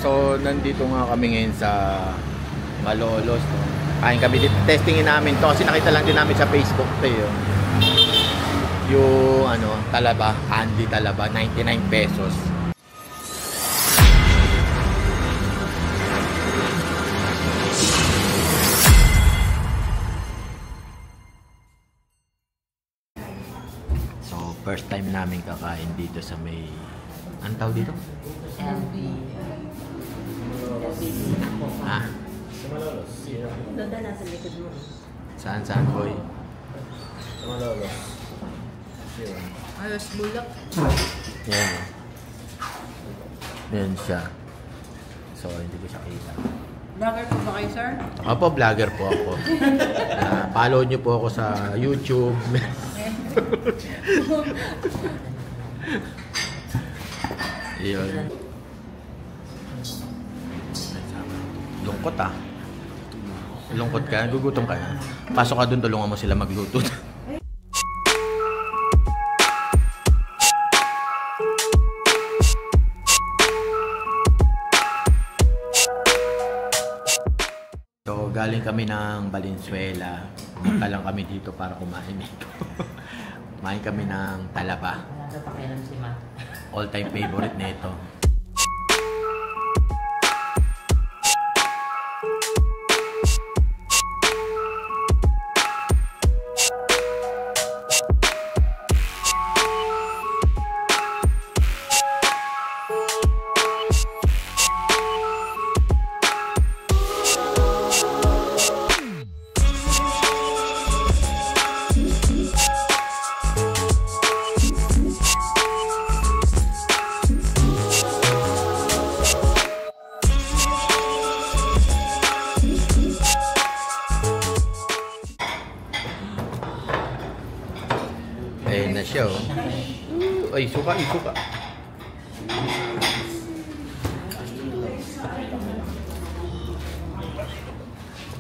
So, nandito nga kami ngayon sa Malolos. No? Kain kami dito. Testingin namin to kasi nakita lang din namin sa Facebook to yun. Yung ano, talaba, candy talaba, 99 pesos. So, first time namin kakain dito sa may, anong tawag dito? LB. Ah? Sa Malolos. Doon na nasa likod mo. Saan boy? Sa Malolos. Ayos bulak. Yan. Yan siya. So, hindi ko siya kita. Vlogger po ba kayo, sir? Opo, vlogger po ako. Follow nyo po ako sa YouTube. Yun. Lungkot ah. Lungkot ka? Gugutom ka na? Pasok ka dun, tulungan mo sila magluto. So, galing kami ng Valenzuela. Pumunta lang kami dito para kumain dito. Kumain kami ng talaba. Wala pa kayo si Ma. All-time favorite nito. Ayun na siya, oh. Ay, suka, suka.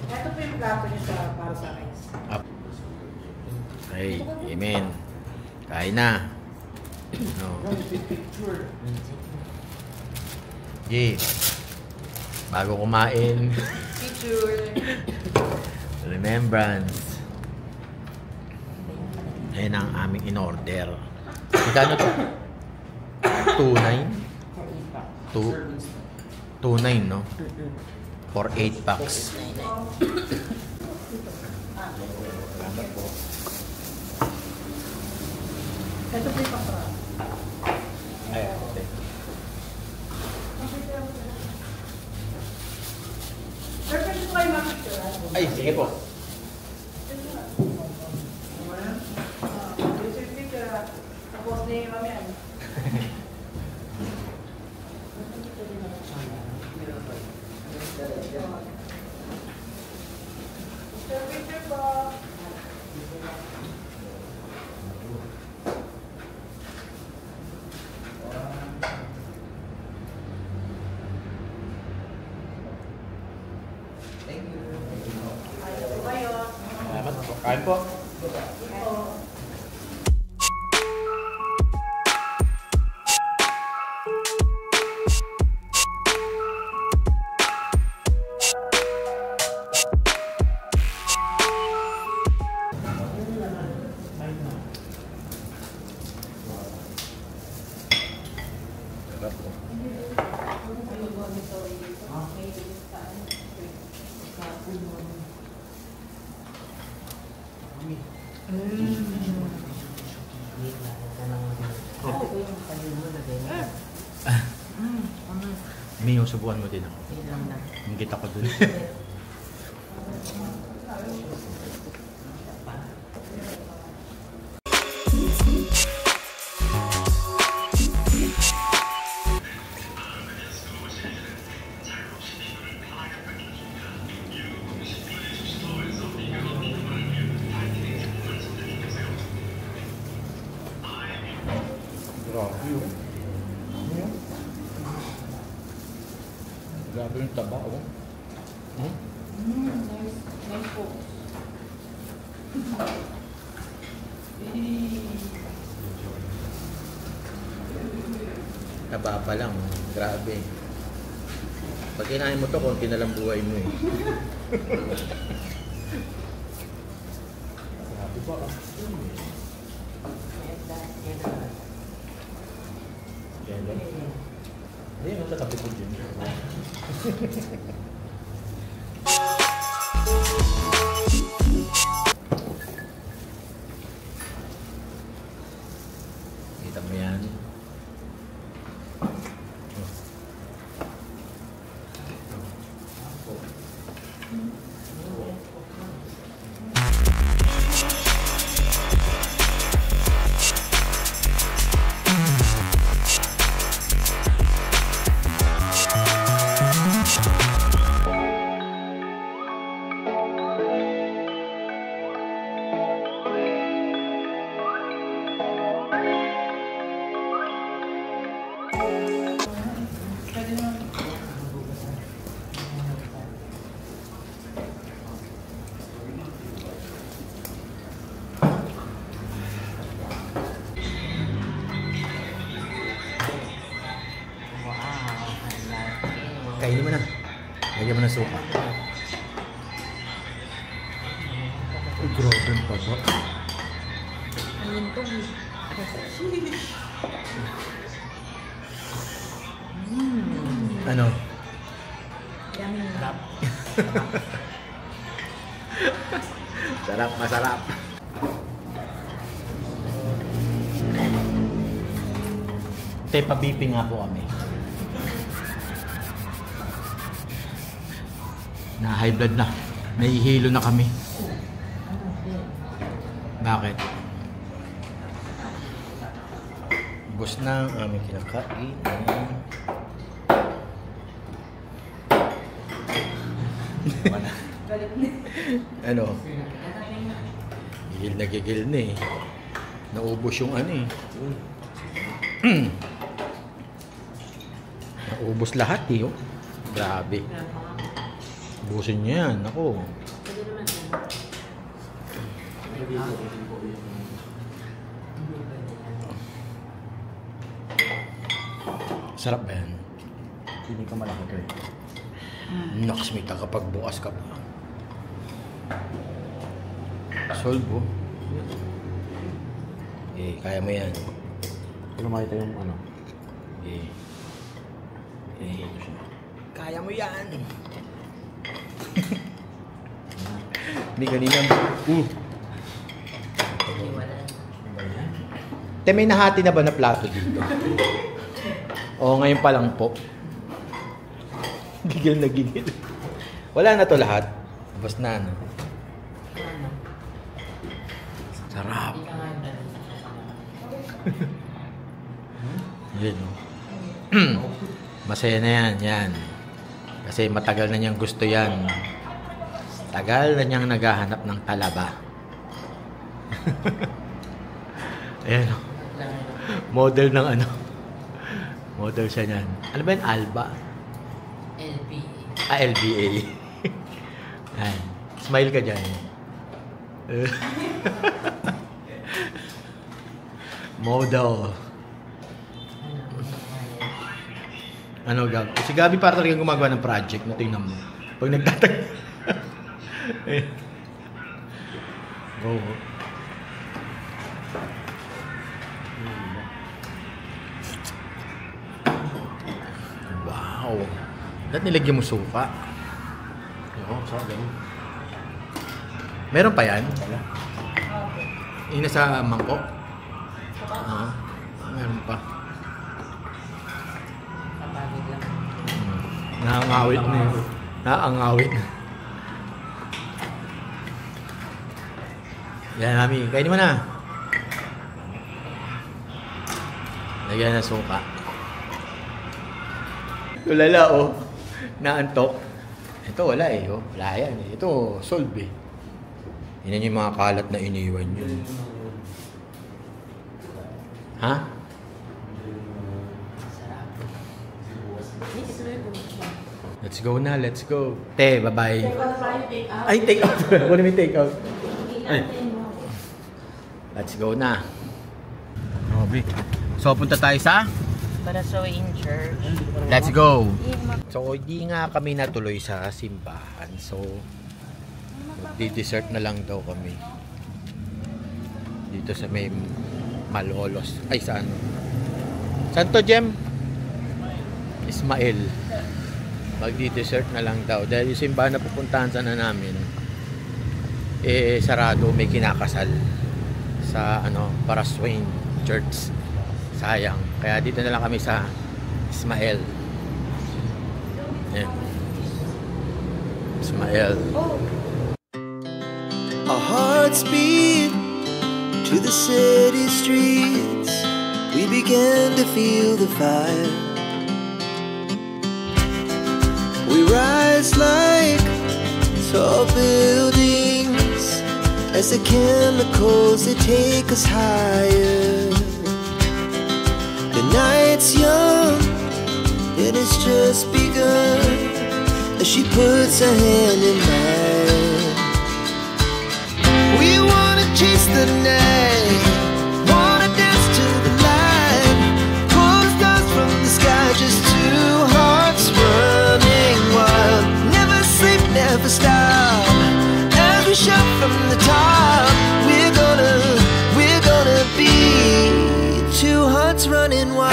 Ito po yung plato niyo para sa akin. Okay, amen. Kain na. No. Okay. Bago kumain. Picture. Remembrance. Ayan ang aming in-order. Magkano to? 2.9, no? For 8 packs. Ito po yung pakra. Ay, okay. Sir, pwede po kayo makipicture? Ay, sige po. Tapos ni Mami ano? Picture po. Thank you. Ayaw po kayo. Salamat po. Kain po. Sarap po. May yung subukan mo din ako. Yung kita ko dun. Grabe yun. Ano yun? Grabe yung taba, oh. Nice po. Taba pa lang, oh. Grabe. Pag kinain mo to, konti na lang buhay mo eh. Grabe ba? Yan lang. Ayun, nasa tabi ko dyan. Kita mo yan. Kainin mo na. Lagyan mo ng suka. Ay, grabe ang taba. Ano? Sarap. Sarap, masarap. Tepa BP nga po kami. Na high blood na. Nahihilo na kami. Bakit? Bus na ang aming kinakain. Ano? Gigil na eh. Naubos yung ano eh. Naubos lahat eh. Oh. Grabe. Ubusin niya yan. Ako. Sarap ba yan? Hindi ka malaki ko eh. Naks, may takapagbukas ka pa. Solve oh. Eh, kaya mo yan. Kung makita yung ano. Eh. Kaya mo yan. Hindi kanina. Te, may nahati na ba na plato dito? Oo, ngayon pa lang po. Gigil na gigil. Wala na to lahat. Tapos na ano. Sarap. Yun o. Masaya na yan, yan. Kasi matagal na niyang gusto yan. Tagal na niyang naghahanap ng talaba. Ayan o. Model ng ano. Model siya niyan. Ano ba yun? Alba? LBA. Ah, LBA. Ayan. Smile ka dyan. Model. Ano, Gab? Si Gabi para talagang gumagawa ng project na tingnan mo. Pag nagtatag... Go. Wow. Dapat nilagyan mo suka. Oo, sarap ganun. Meron pa yan? Wala. Yung nasa mangkok? Meron pa. Kapagod lang. Nakangawit na yun. Nakangawit. Yan, Mami. Kainin mo na. Lagyan na suka. Tulala, oh. Naantok. Ito, wala eh. Oh. Wala yan eh. Ito, solve eh. Yan yung mga kalat na iniwan yun. Ha? Let's go na, let's go. Te, bye-bye. Ay, take out. Wala may take out. Ay. Let's go na. So, punta tayo sa? Para so in church. Let's go. So, di nga kami natuloy sa simbahan. So, di-dessert na lang daw kami. Dito sa may Malolos. Ay, saan? Saan to, Jem? Ismael. Magdi-dessert na lang daw. Dahil yung simbahan na pupuntahan sana namin, eh, sarado. May kinakasal sa, Paraswain Church. Sayang. Kaya dito na lang kami sa Ismael. Ayan. Ismael. Our hearts beat to the city streets. We began to feel the fire. We rise like tall buildings as the chemicals, they take us higher. The night's young, and it's just begun as she puts her hand in mine. We wanna chase the night, wanna dance to the light, pull stars from the sky, just two hearts running wild. Never sleep, never stop, as we shout from the top. We're gonna be two hearts running wild.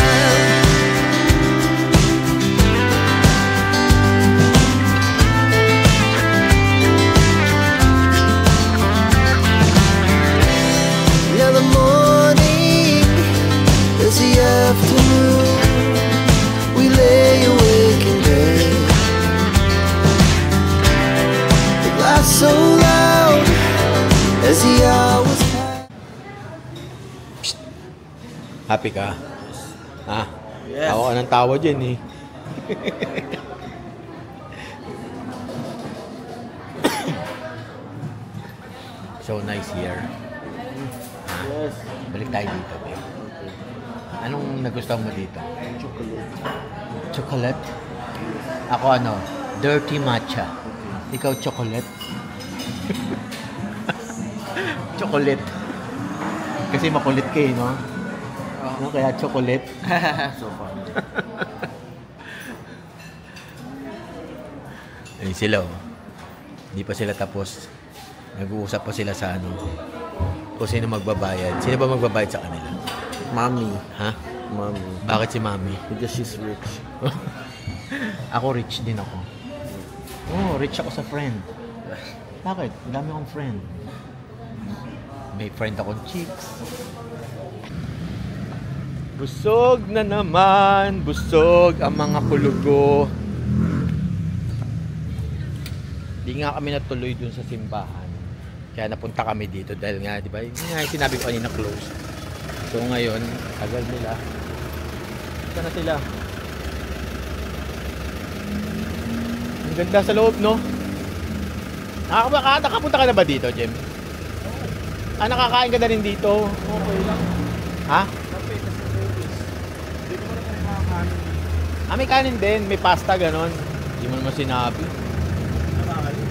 Now the morning is the afternoon. We lay awake in bed. The glass so loud as the hours pass. Happy ka? Ha? Yes. Tawa ka ng tawa dyan eh. So nice here. Yes. Balik tayo dito, babe. Anong nagustuhan mo dito? Chocolate. Chocolate? Ako dirty matcha. Ikaw chocolate? Chocolate. Kasi makulit ka eh, no? Kaya chocolate. So fun. Ayun sila, oh. Hindi pa sila tapos. Nag-uusap pa sila sa kung sino magbabayad. Sino ba magbabayad sa kanila? Mommy. Ha? Mommy. Bakit si Mami? Because she's rich. Ako rich din ako. Oh, rich ako sa friend. Bakit? Ang dami akong friend. May friend akong chicks. Busog na naman. Busog ang mga kulugo. Di nga kami natuloy dun sa simbahan. Kaya napunta kami dito dahil nga, di ba? Yung nga sinabi ko kanina close. So ngayon, tagal nila. Saan na sila? Ang ganda sa loob, no? Nakapunta ka na ba dito, Jem? Nakakain ka na rin dito? Okay lang. Ha? Kape kasi babies. Hindi ko na nakakain. May kanin din. May pasta, ganon. Hindi mo naman sinabi. Nakakain.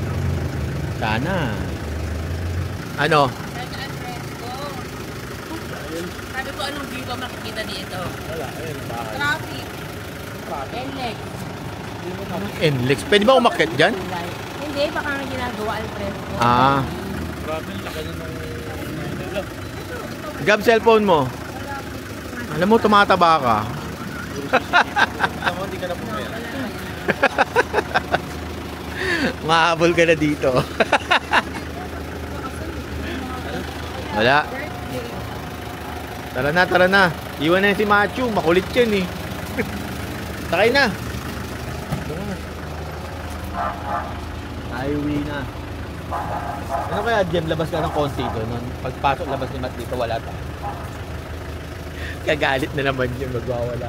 Sana. Ano? Sabi ko, anong view ba makikita dito? Wala. Ayun, bahay. Traffic. Traffic. NLEX. Hindi mo na. Enlex. Pwede ba umakyat dyan? Hindi, baka nga ginagawa al fresco. Ah. Grabe, laki na ng nila. Gab, cellphone mo. Alam mo, tumataba ka. Tama, hindi ka na pumera. Mahabol ka na dito. Wala. Tara na. Iwan na si Machu. Makulit yan eh. Sakay na. Highway na. Ano kaya, Jem? Labas ka ng konti doon. Pagpasok, labas ni Matt dito, wala tayo. Kagalit na naman yung magwawala.